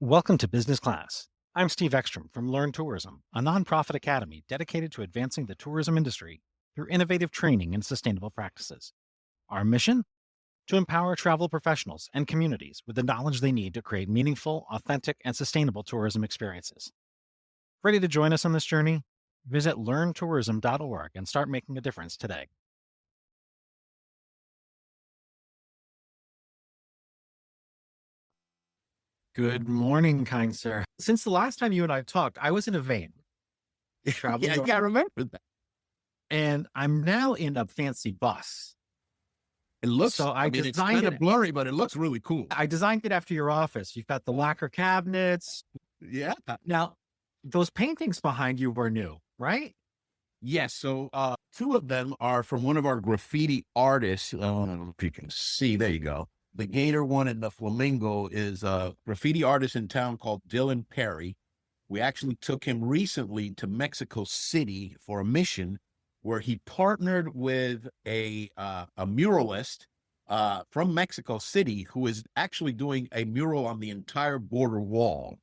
Welcome to Business Class. I'm Steve Ekstrom from Learn Tourism, a nonprofit academy dedicated to advancing the tourism industry through innovative training and sustainable practices. Our mission? To empower travel professionals and communities with the knowledge they need to create meaningful, authentic, and sustainable tourism experiences. Ready to join us on this journey? Visit learntourism.org and start making a difference today. Good morning, kind sir. Since the last time you and I talked, I was in a van traveling, Yeah, I remember that. and I'm now in a fancy bus. It looks, So I it's designed kind it. of blurry, but it looks really cool. I designed it after your office. You've got the lacquer cabinets. Yeah. Now, those paintings behind you were new, right? Yes. So two of them are from one of our graffiti artists. I don't know if you can see. There you go. The gator one and the flamingo is a graffiti artist in town called Dylan Perry. We actually took him recently to Mexico City for a mission where he partnered with a muralist from Mexico City who is actually doing a mural on the entire border wall.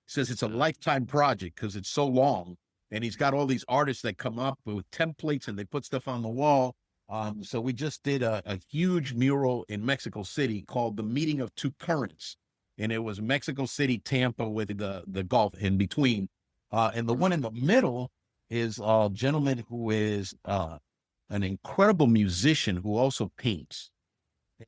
Says it's a lifetime project because it's so long. And he's got all these artists that come up with templates and they put stuff on the wall. So we just did a huge mural in Mexico City called The Meeting of Two Currents. And it was Mexico City, Tampa with the Gulf in between. And the one in the middle is a gentleman who is an incredible musician who also paints.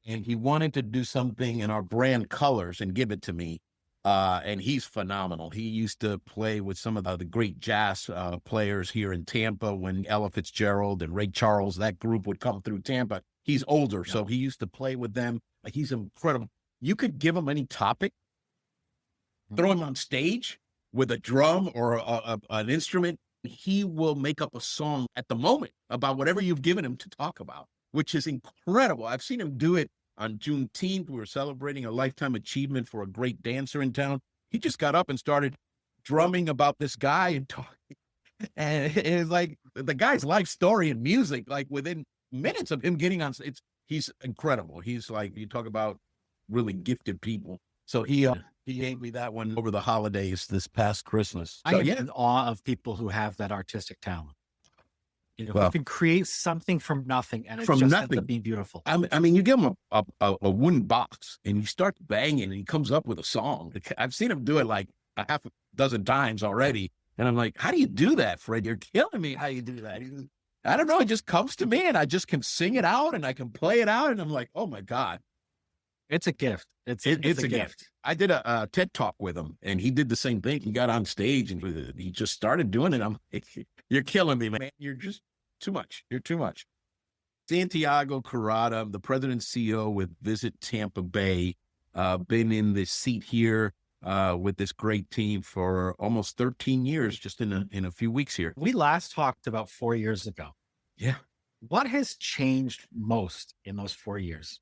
And he wanted to do something in our brand colors and give it to me. And he's phenomenal. He used to play with some of the great jazz players here in Tampa when Ella Fitzgerald and Ray Charles, that group would come through Tampa. He's older, so he used to play with them. He's incredible. You could give him any topic, throw him on stage with a drum or an instrument. He will make up a song at the moment about whatever you've given him to talk about, which is incredible. I've seen him do it on Juneteenth. We were celebrating a lifetime achievement for a great dancer in town. He just got up and started drumming about this guy and talking. And it's like the guy's life story and music, like within minutes of him getting on, he's incredible. He's like, you talk about really gifted people. So he gave me that one over the holidays this past Christmas. I So, am in awe of people who have that artistic talent. Who Well, can create something from nothing and it from just ends nothing. up being beautiful. I mean, you give him a wooden box and you start banging and he comes up with a song. I've seen him do it like a half a dozen times already. And I'm like, how do you do that, Fred? You're killing me. How you do that? I don't know. It just comes to me and I just can sing it out and I can play it out. And I'm like, oh my God. It's a gift. It's a a gift. I did a TED talk with him and he did the same thing. He got on stage and he just started doing it. I'm like, you're killing me, man. You're just too much. You're too much. Santiago Corrada, the president and CEO with Visit Tampa Bay, been in the seat here with this great team for almost 13 years, just in a few weeks here. We last talked about 4 years ago. Yeah. What has changed most in those 4 years?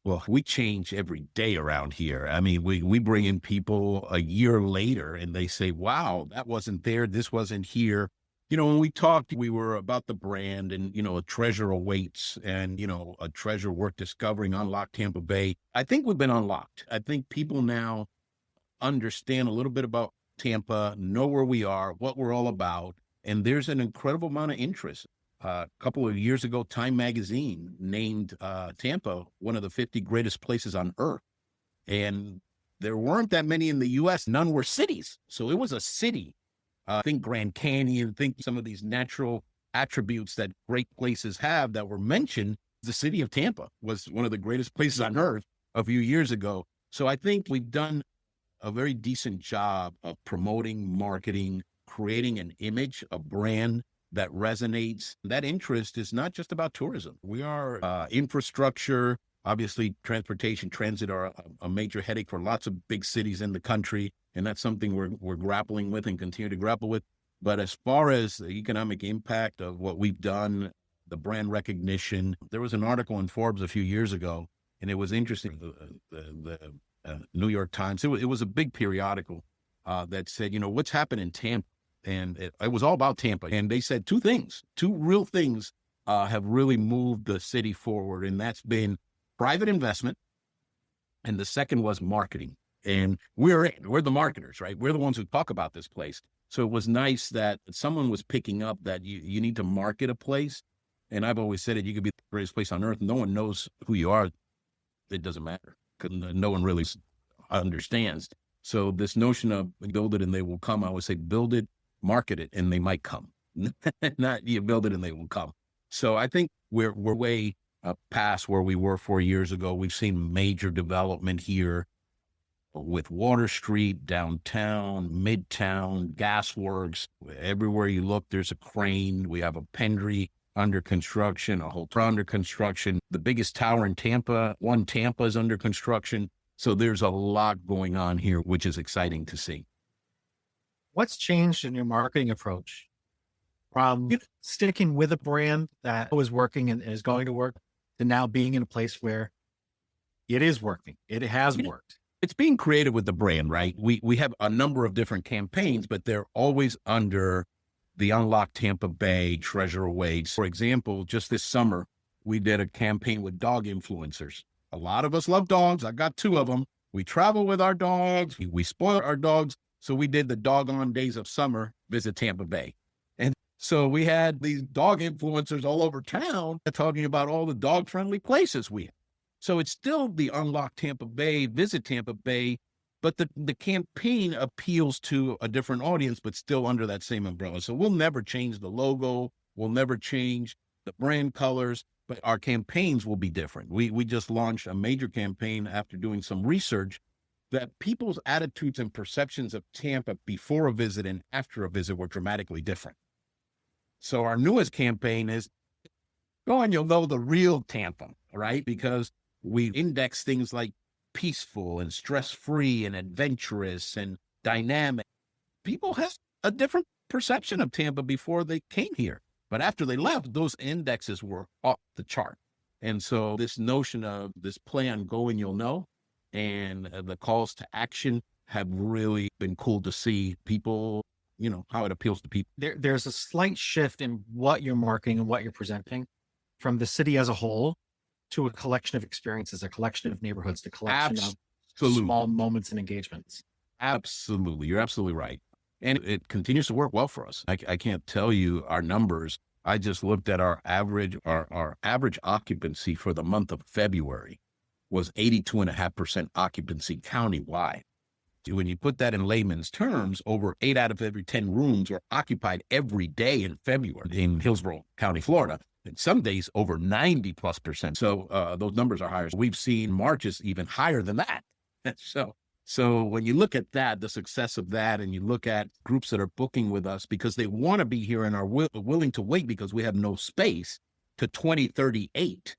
Well, we change every day around here. I mean, we bring in people a year later and they say, wow, that wasn't there. This wasn't here. You know, when we talked, we were about the brand and, you know, a treasure awaits and, you know, a treasure worth discovering, unlock Tampa Bay. I think we've been unlocked. I think people now understand a little bit about Tampa, know where we are, what we're all about. And there's an incredible amount of interest. A couple of years ago, Time Magazine named Tampa one of the 50 greatest places on earth. And there weren't that many in the U.S. None were cities. So it was a city. Think Grand Canyon, think some of these natural attributes that great places have that were mentioned. The city of Tampa was one of the greatest places on earth a few years ago. So I think we've done a very decent job of promoting, marketing, creating an image, a brand that resonates. That interest is not just about tourism. We are infrastructure, obviously transportation, transit are a major headache for lots of big cities in the country. And that's something we're grappling with and continue to grapple with. But as far as the economic impact of what we've done, the brand recognition, there was an article in Forbes a few years ago, and it was interesting. The New York Times, it was a big periodical that said, you know, what's happened in Tampa? And it was all about Tampa. And they said two real things have really moved the city forward. And that's been private investment. And the second was marketing. And we're the marketers, right? We're the ones who talk about this place. So it was nice that someone was picking up that you need to market a place. And I've always said it, you could be the greatest place on earth. No one knows who you are. It doesn't matter because no one really understands. So this notion of build it and they will come, I always say, build it, market it, and they might come. Not you build it and they will come. So I think we're way past where we were 4 years ago. We've seen major development here with Water Street, downtown, Midtown, Gasworks. Everywhere you look, there's a crane. We have a Pendry under construction, a hotel under construction. The biggest tower in Tampa, One Tampa, is under construction. So there's a lot going on here, which is exciting to see. What's changed in your marketing approach from sticking with a brand that was working and is going to work to now being in a place where it is working? It has worked. It's being creative with the brand, right? We have a number of different campaigns, but they're always under the Unlock Tampa Bay Treasure Awaits. For example, just this summer, we did a campaign with dog influencers. A lot of us love dogs. I got 2 of them. We travel with our dogs. We spoil our dogs. So we did the Doggone Days of Summer, Visit Tampa Bay. And so we had these dog influencers all over town talking about all the dog-friendly places we have. So it's still the Unlock Tampa Bay, Visit Tampa Bay, but the campaign appeals to a different audience, but still under that same umbrella. So we'll never change the logo. We'll never change the brand colors, but our campaigns will be different. We just launched a major campaign after doing some research that people's attitudes and perceptions of Tampa before a visit and after a visit were dramatically different. So our newest campaign is, go and you'll know the real Tampa, right? Because we index things like peaceful and stress-free and adventurous and dynamic. People have a different perception of Tampa before they came here. But after they left, those indexes were off the chart. And so this notion of this play on go and you'll know and the calls to action have really been cool to see people, how it appeals to people. There's a slight shift in what you're marketing and what you're presenting from the city as a whole to a collection of experiences, a collection of neighborhoods, a collection of small moments and engagements. Absolutely. You're absolutely right. And it continues to work well for us. I can't tell you our numbers. I just looked at our average occupancy for the month of February was 82.5% occupancy countywide. When you put that in layman's terms, over 8 out of every 10 rooms were occupied every day in February in Hillsborough County, Florida. And some days over 90+%. So those numbers are higher. We've seen Marches even higher than that. So when you look at that, the success of that, and you look at groups that are booking with us because they want to be here and are willing to wait because we have no space to 2038.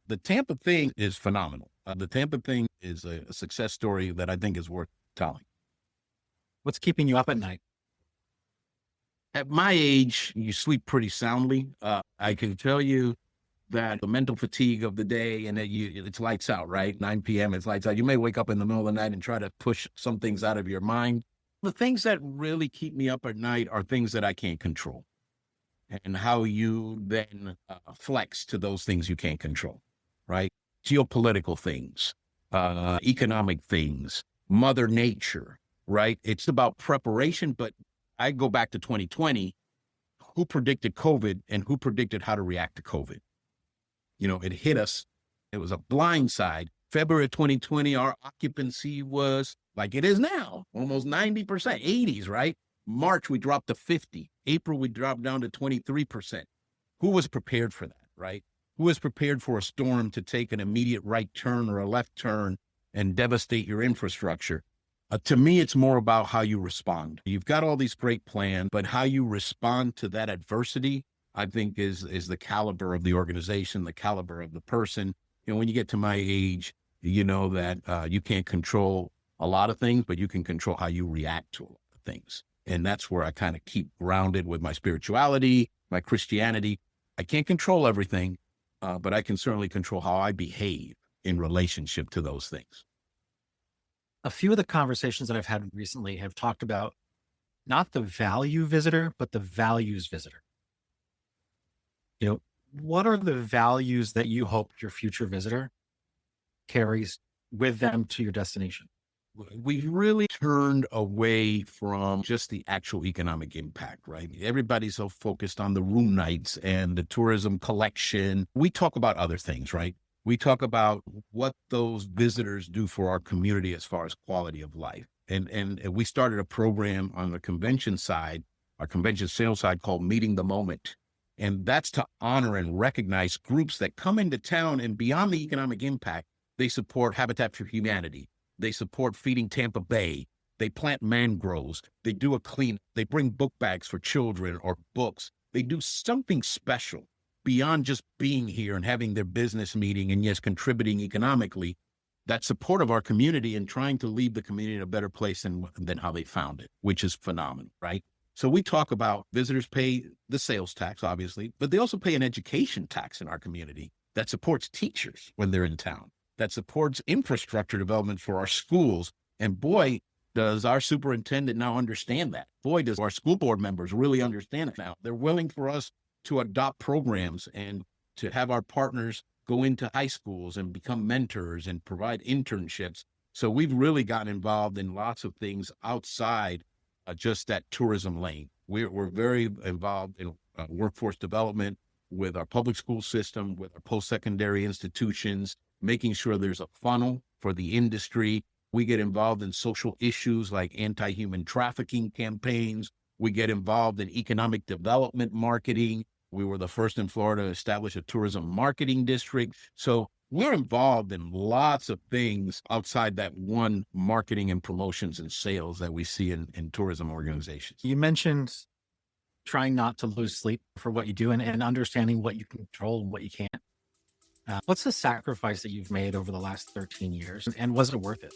The Tampa thing is phenomenal. The Tampa thing is a success story that I think is worth telling. What's keeping you up at night? At my age, you sleep pretty soundly. I can tell you that the mental fatigue of the day and that it's lights out, right? 9 p.m. it's lights out. You may wake up in the middle of the night and try to push some things out of your mind. The things that really keep me up at night are things that I can't control, and how you then flex to those things you can't control, right? Geopolitical things, economic things, Mother Nature, right? It's about preparation, but I go back to 2020, who predicted COVID and who predicted how to react to COVID? It hit us. It was a blindside. February of 2020, our occupancy was like it is now, almost 90%, 80s, right? March, we dropped to 50. April, we dropped down to 23%. Who was prepared for that, right? Who was prepared for a storm to take an immediate right turn or a left turn and devastate your infrastructure? To me, it's more about how you respond. You've got all these great plans, but how you respond to that adversity, I think is the caliber of the organization, the caliber of the person. When you get to my age, you know that you can't control a lot of things, but you can control how you react to a lot of things. And that's where I kind of keep grounded with my spirituality, my Christianity. I can't control everything, but I can certainly control how I behave in relationship to those things. A few of the conversations that I've had recently have talked about not the value visitor, but the values visitor. What are the values that you hope your future visitor carries with them to your destination? we've really turned away from just the actual economic impact, right? Everybody's so focused on the room nights and the tourism collection. We talk about other things, right? We talk about what those visitors do for our community as far as quality of life. And we started a program on the convention side, our convention sales side, called Meeting the Moment. And that's to honor and recognize groups that come into town, and beyond the economic impact, they support Habitat for Humanity. They support Feeding Tampa Bay. They plant mangroves. They do a clean. They bring book bags for children or books. They do something special beyond just being here and having their business meeting and, yes, contributing economically. That support of our community and trying to leave the community in a better place than how they found it, which is phenomenal, right? So we talk about visitors pay the sales tax, obviously, but they also pay an education tax in our community that supports teachers when they're in town, that supports infrastructure development for our schools. And boy, does our superintendent now understand that. Boy, does our school board members really understand it now. They're willing for us to adopt programs and to have our partners go into high schools and become mentors and provide internships. So we've really gotten involved in lots of things outside just that tourism lane. We're very involved in workforce development with our public school system, with our post-secondary institutions, making sure there's a funnel for the industry. We get involved in social issues like anti-human trafficking campaigns. We get involved in economic development marketing. We were the first in Florida to establish a tourism marketing district. So we're involved in lots of things outside that one marketing and promotions and sales that we see in tourism organizations. You mentioned trying not to lose sleep for what you do and understanding what you can control and what you can't. What's the sacrifice that you've made over the last 13 years, and was it worth it?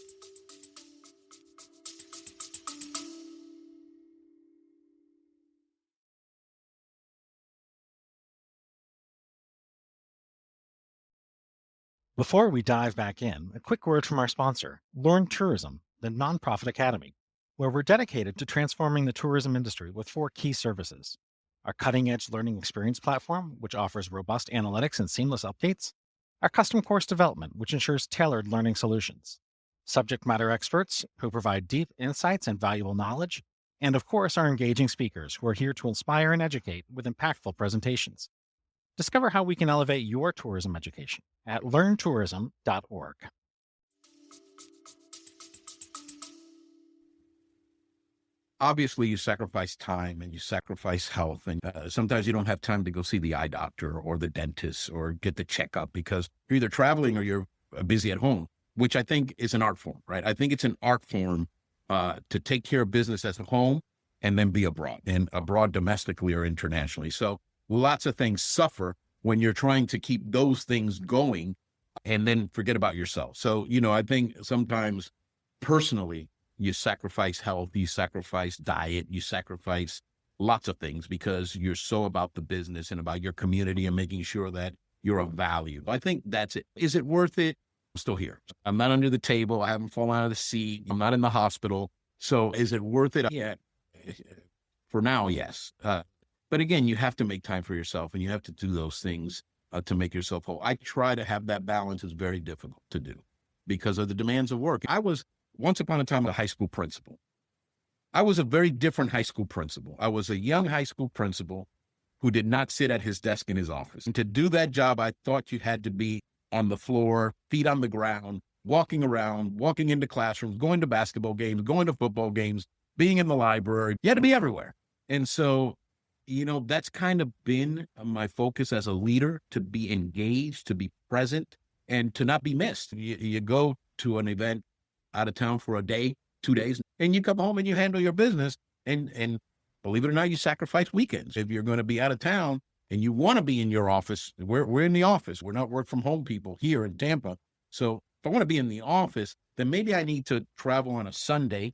Before we dive back in, a quick word from our sponsor, Learn Tourism, the nonprofit academy, where we're dedicated to transforming the tourism industry with 4 key services: our cutting edge learning experience platform, which offers robust analytics and seamless updates; our custom course development, which ensures tailored learning solutions; subject matter experts who provide deep insights and valuable knowledge; and of course, our engaging speakers who are here to inspire and educate with impactful presentations. Discover how we can elevate your tourism education at learntourism.org. Obviously, you sacrifice time and you sacrifice health. And sometimes you don't have time to go see the eye doctor or the dentist or get the checkup because you're either traveling or you're busy at home, which I think is an art form, right? I think it's an art form to take care of business at home and then be abroad, and abroad domestically or internationally. So lots of things suffer when you're trying to keep those things going and then forget about yourself. So, I think sometimes personally, you sacrifice health, you sacrifice diet, you sacrifice lots of things because you're so about the business and about your community and making sure that you're of value. I think that's it. Is it worth it? I'm still here. I'm not under the table. I haven't fallen out of the seat. I'm not in the hospital. So is it worth it? Yeah. For now, yes. But again, you have to make time for yourself and you have to do those things to make yourself whole. I try to have that balance. It's very difficult to do because of the demands of work. I was once upon a time a high school principal. I was a very different high school principal. I was a young high school principal who did not sit at his desk in his office. And to do that job, I thought you had to be on the floor, feet on the ground, walking around, walking into classrooms, going to basketball games, going to football games, being in the library. You had to be everywhere. And so, that's kind of been my focus as a leader, to be engaged, to be present, and to not be missed. You go to an event out of town for a day, 2 days, and you come home and you handle your business. And believe it or not, you sacrifice weekends. If you're going to be out of town and you want to be in your office, we're in the office. We're not work from home people here in Tampa. So if I want to be in the office, then maybe I need to travel on a Sunday,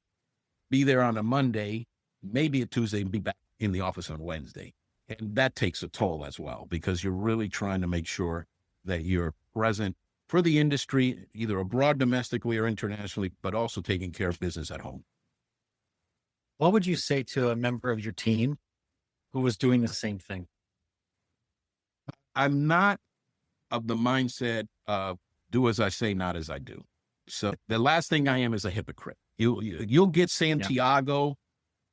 be there on a Monday, maybe a Tuesday, and be back in the office on Wednesday. And that takes a toll as well, because you're really trying to make sure that you're present for the industry, either abroad, domestically, or internationally, but also taking care of business at home. What would you say to a member of your team who was doing the same thing? I'm not of the mindset of do as I say, not as I do. So the last thing I am is a hypocrite. You'll get Yeah. Santiago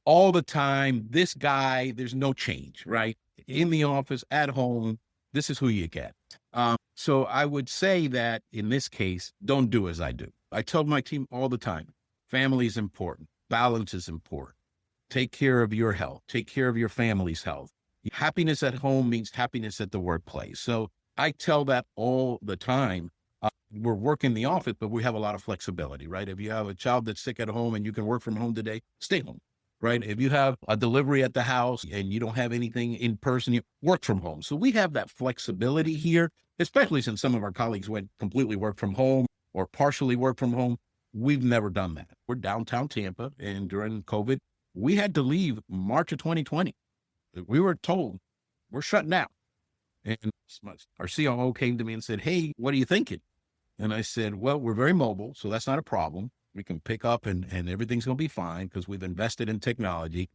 all the time. This guy, there's no change, right? In the office, at home, this is who you get. So I would say that in this case, don't do as I do. I tell my team all the time, family is important. Balance is important. Take care of your health. Take care of your family's health. Happiness at home means happiness at the workplace. So I tell that all the time. We're working the office, but we have a lot of flexibility, right? If you have a child that's sick at home and you can work from home today, stay home, right? If you have a delivery at the house and you don't have anything in person, you work from home. So we have that flexibility here, especially since some of our colleagues went completely work from home or partially work from home. We've never done that. We're downtown Tampa, and during COVID, we had to leave March of 2020. We were told we're shutting down. And our COO came to me and said, "Hey, what are you thinking?" And I said, "Well, we're very mobile, so that's not a problem. We can pick up and everything's going to be fine because we've invested in technology.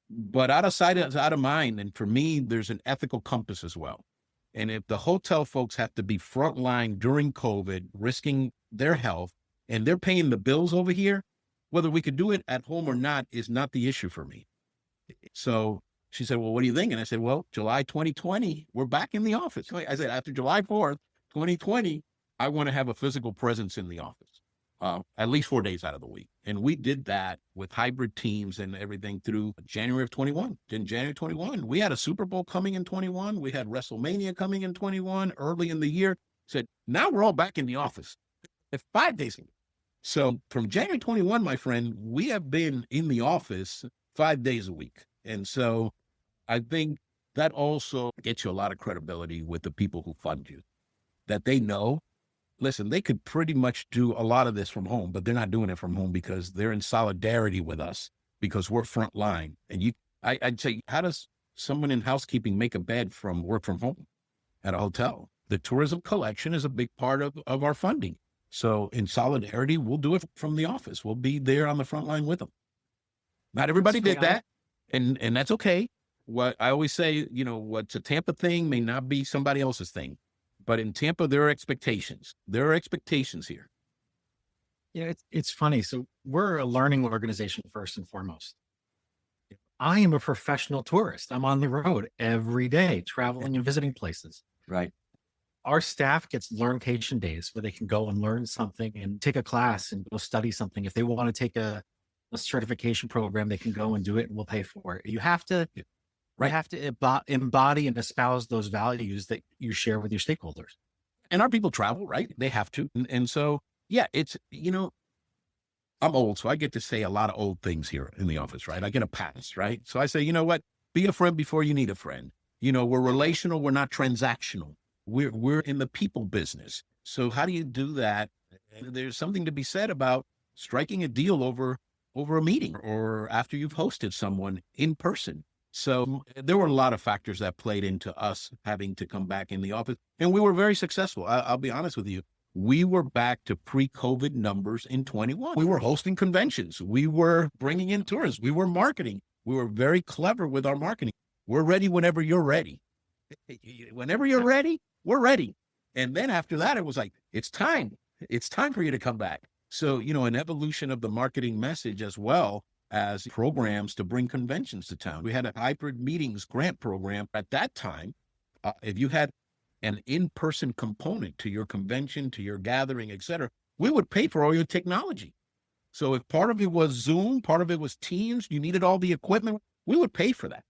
But out of sight is out of mind. And for me, there's an ethical compass as well. And if the hotel folks have to be frontline during COVID, risking their health, and they're paying the bills over here, whether we could do it at home or not is not the issue for me." So she said, "Well, what do you think?" And I said, "Well, July 2020, we're back in the office." I said, after July 4th, 2020, I want to have a physical presence in the office, at least 4 days out of the week. And we did that with hybrid teams and everything through January of 21. In January 21, we had a Super Bowl coming in 21. We had WrestleMania coming in 21 early in the year. Said, now we're all back in the office. 5 days ago. So from January 21, my friend, we have been in the office 5 days a week. And so I think that also gets you a lot of credibility with the people who fund you, that they know, listen, they could pretty much do a lot of this from home, but they're not doing it from home because they're in solidarity with us because we're front line. And I'd say, how does someone in housekeeping make a bed from work from home at a hotel? The tourism collection is a big part of our funding. So in solidarity, we'll do it from the office. We'll be there on the front line with them. Not everybody did that, and that's okay. What I always say, what's a Tampa thing may not be somebody else's thing. But in Tampa, there are expectations. There are expectations here. Yeah, it's funny. So we're a learning organization first and foremost. I am a professional tourist. I'm on the road every day, traveling and visiting places. Right. Our staff gets learncation days where they can go and learn something and take a class and go study something. If they want to take a certification program, they can go and do it and we'll pay for it. You have to embody and espouse those values that you share with your stakeholders. And our people travel, right? They have to. And so, yeah, it's, I'm old, so I get to say a lot of old things here in the office, right? I get a pass, right? So I say, you know what? Be a friend before you need a friend. We're relational. We're not transactional. We're in the people business. So how do you do that? And there's something to be said about striking a deal over a meeting or after you've hosted someone in person. So there were a lot of factors that played into us having to come back in the office. And we were very successful. I'll be honest with you. We were back to pre-COVID numbers in 21. We were hosting conventions. We were bringing in tourists. We were marketing. We were very clever with our marketing. We're ready whenever you're ready. Whenever you're ready, we're ready. And then after that, it was like, it's time. It's time for you to come back. So, an evolution of the marketing message as well as programs to bring conventions to town. We had a hybrid meetings grant program at that time. If you had an in-person component to your convention, to your gathering, et cetera, we would pay for all your technology. So if part of it was Zoom, part of it was Teams, you needed all the equipment, we would pay for that.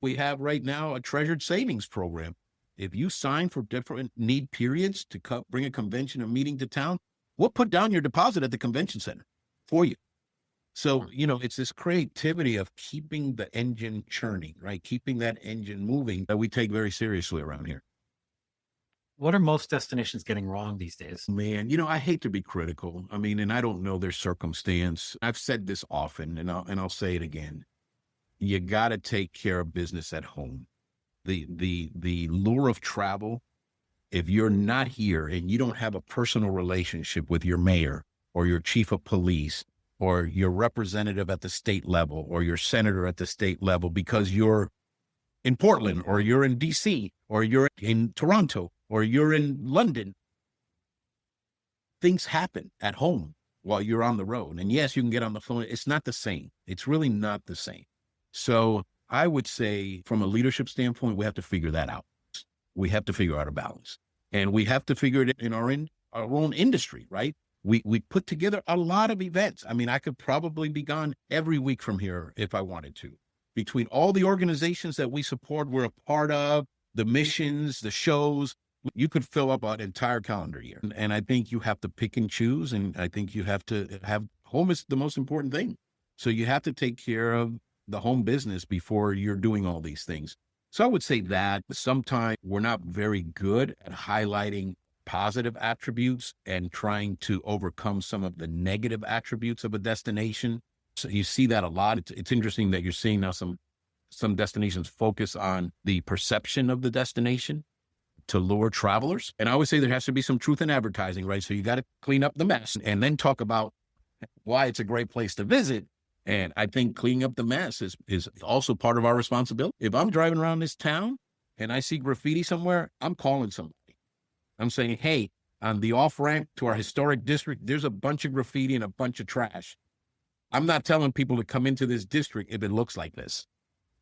We have right now a treasured savings program. If you sign for different need periods to bring a convention or meeting to town, we'll put down your deposit at the convention center for you. So, it's this creativity of keeping the engine churning, right? Keeping that engine moving that we take very seriously around here. What are most destinations getting wrong these days? Man, I hate to be critical. And I don't know their circumstance. I've said this often, and I'll say it again. You got to take care of business at home. The lure of travel, if you're not here and you don't have a personal relationship with your mayor or your chief of police or your representative at the state level or your senator at the state level because you're in Portland or you're in DC or you're in Toronto or you're in London, things happen at home while you're on the road. And yes, you can get on the phone. It's not the same. It's really not the same. So I would say from a leadership standpoint, we have to figure that out. We have to figure out a balance, and we have to figure it in our own industry, right? We put together a lot of events. I mean, I could probably be gone every week from here if I wanted to. Between all the organizations that we support, we're a part of, the missions, the shows, you could fill up an entire calendar year. And I think you have to pick and choose. And I think you have to have home is the most important thing. So you have to take care of the home business before you're doing all these things. So I would say that sometimes we're not very good at highlighting positive attributes and trying to overcome some of the negative attributes of a destination. So you see that a lot. It's interesting that you're seeing now some destinations focus on the perception of the destination to lure travelers. And I always say there has to be some truth in advertising, right? So you got to clean up the mess and then talk about why it's a great place to visit. And I think cleaning up the mess is also part of our responsibility. If I'm driving around this town and I see graffiti somewhere, I'm calling somebody. I'm saying, hey, on the off-ramp to our historic district, there's a bunch of graffiti and a bunch of trash. I'm not telling people to come into this district if it looks like this.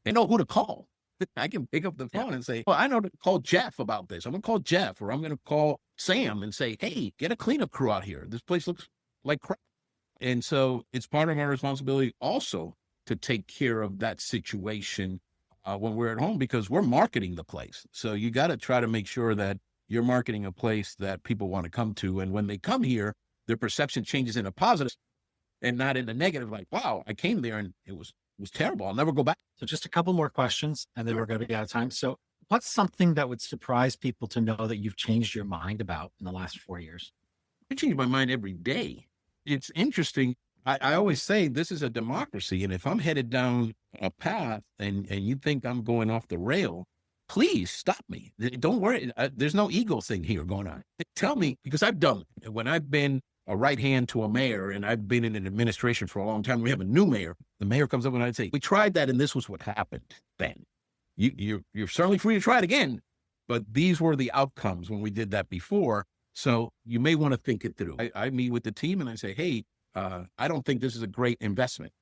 They know who to call. I can pick up the phone and say, well, I know to call Jeff about this. I'm going to call Jeff, or I'm going to call Sam and say, hey, get a cleanup crew out here. This place looks like crap. And so it's part of our responsibility also to take care of that situation when we're at home, because we're marketing the place. So you got to try to make sure that you're marketing a place that people want to come to. And when they come here, their perception changes in a positive and not in a negative, like, wow, I came there and it was terrible. I'll never go back. So just a couple more questions and then we're going to be out of time. So what's something that would surprise people to know that you've changed your mind about in the last 4 years? I change my mind every day. It's interesting. I always say this is a democracy. And if I'm headed down a path and you think I'm going off the rail, please stop me. Don't worry. There's no ego thing here going on. Tell me, because I've done it. When I've been a right hand to a mayor and I've been in an administration for a long time, we have a new mayor. The mayor comes up and I'd say, we tried that and this was what happened then. You're certainly free to try it again, but these were the outcomes when we did that before. So you may want to think it through. I meet with the team and I say, hey, I don't think this is a great investment.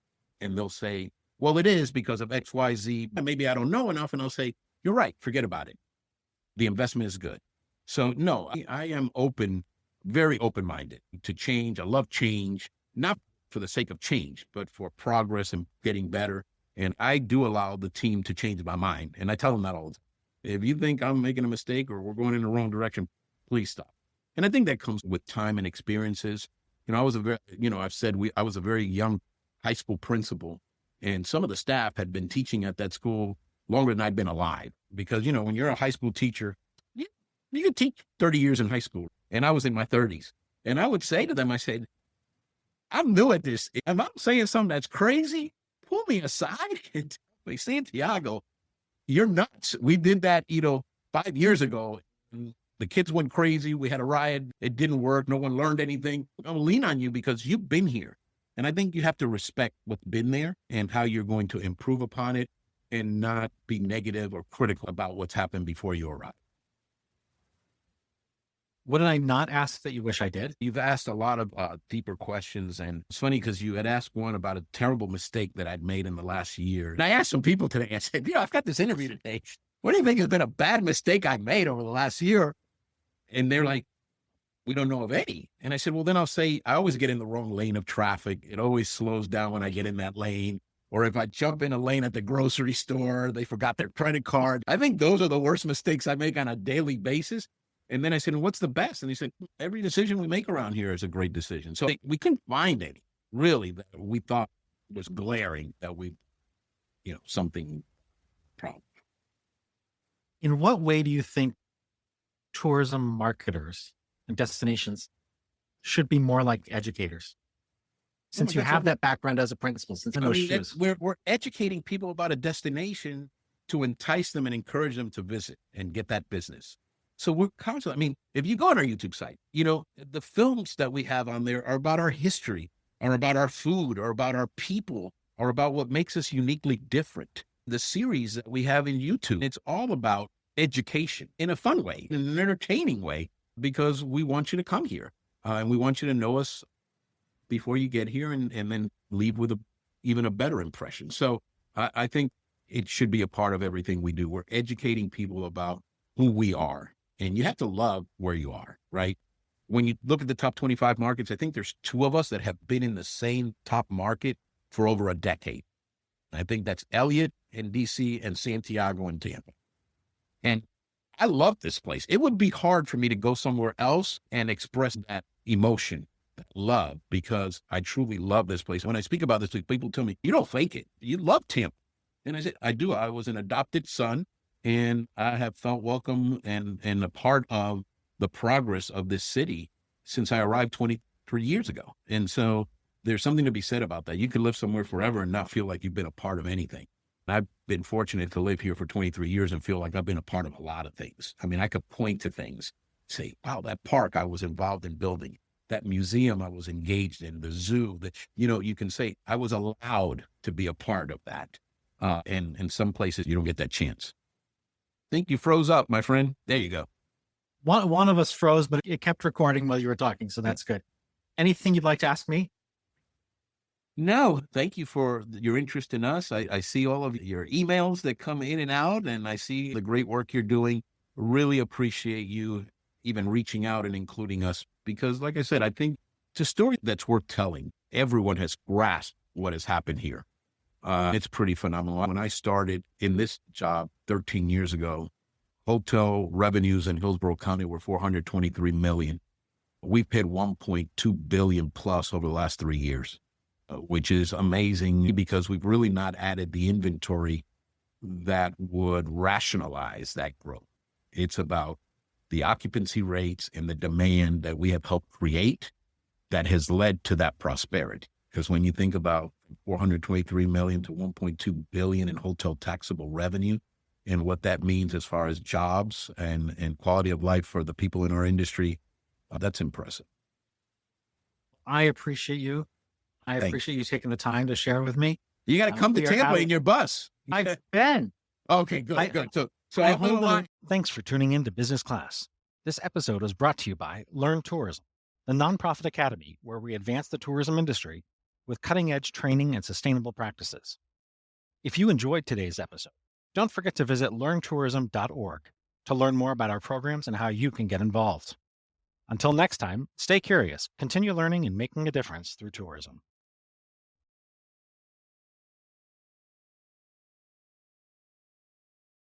And they'll say, well, it is because of X, Y, Z. Maybe I don't know enough. And I'll say, you're right. Forget about it. The investment is good. So no, I am open, very open-minded to change. I love change, not for the sake of change, but for progress and getting better. And I do allow the team to change my mind. And I tell them that all the time. If you think I'm making a mistake or we're going in the wrong direction, please stop. And I think that comes with time and experiences. I was I was a very young high school principal, and some of the staff had been teaching at that school longer than I'd been alive. Because, when you're a high school teacher, you can teach 30 years in high school. And I was in my 30s. And I would say to them, I said, I'm new at this. If I'm saying something that's crazy, pull me aside and tell me, Santiago, you're nuts. We did that, 5 years ago. And the kids went crazy. We had a riot. It didn't work. No one learned anything. I'll lean on you because you've been here. And I think you have to respect what's been there and how you're going to improve upon it and not be negative or critical about what's happened before you arrive. What did I not ask that you wish I did? You've asked a lot of deeper questions. And it's funny because you had asked one about a terrible mistake that I'd made in the last year. And I asked some people today, I said, I've got this interview today. What do you think has been a bad mistake I made over the last year? And they're like, we don't know of any. And I said, well, then I'll say, I always get in the wrong lane of traffic. It always slows down when I get in that lane. Or if I jump in a lane at the grocery store, they forgot their credit card. I think those are the worst mistakes I make on a daily basis. And then I said, what's the best? And he said, every decision we make around here is a great decision. So we couldn't find any really that we thought was glaring that we, something problem. In what way do you think tourism marketers and destinations should be more like educators? Since you have that background as a principal, we're educating people about a destination to entice them and encourage them to visit and get that business. So we're constantly, if you go on our YouTube site, the films that we have on there are about our history, are about our food, or about our people, or about what makes us uniquely different. The series that we have in YouTube, it's all about education in a fun way, in an entertaining way, because we want you to come here. And we want you to know us before you get here and then leave with even a better impression. So I think it should be a part of everything we do. We're educating people about who we are, and you have to love where you are, right? When you look at the top 25 markets, I think there's two of us that have been in the same top market for over a decade. I think that's Elliot in DC and Santiago in Tampa. And I love this place. It would be hard for me to go somewhere else and express that emotion, that love, because I truly love this place. When I speak about this, people tell me, you don't fake it. You love Tampa. And I said, I do. I was an adopted son, and I have felt welcome and a part of the progress of this city since I arrived 23 years ago. And so there's something to be said about that. You can live somewhere forever and not feel like you've been a part of anything. I've been fortunate to live here for 23 years and feel like I've been a part of a lot of things. I mean, I could point to things, say, wow, that park I was involved in building, that museum I was engaged in, the zoo, that, you can say I was allowed to be a part of that. And in some places you don't get that chance. I think you froze up, my friend. There you go. One of us froze, but it kept recording while you were talking. So that's good. Anything you'd like to ask me? No, thank you for your interest in us. I see all of your emails that come in and out, and I see the great work you're doing. Really appreciate you even reaching out and including us, because like I said, I think it's a story that's worth telling. Everyone has grasped what has happened here. It's pretty phenomenal. When I started in this job 13 years ago, hotel revenues in Hillsborough County were $423 million. We've paid $1.2 billion plus over the last 3 years. Which is amazing because we've really not added the inventory that would rationalize that growth. It's about the occupancy rates and the demand that we have helped create that has led to that prosperity. Because when you think about 423 million to 1.2 billion in hotel taxable revenue and what that means as far as jobs and quality of life for the people in our industry, that's impressive. I appreciate you. I appreciate you taking the time to share with me. You got to come to Tampa in your bus. I've been. Okay, good, good. So I hold on. Thanks for tuning in to Business Class. This episode is brought to you by Learn Tourism, the nonprofit academy where we advance the tourism industry with cutting-edge training and sustainable practices. If you enjoyed today's episode, don't forget to visit learntourism.org to learn more about our programs and how you can get involved. Until next time, stay curious, continue learning and making a difference through tourism.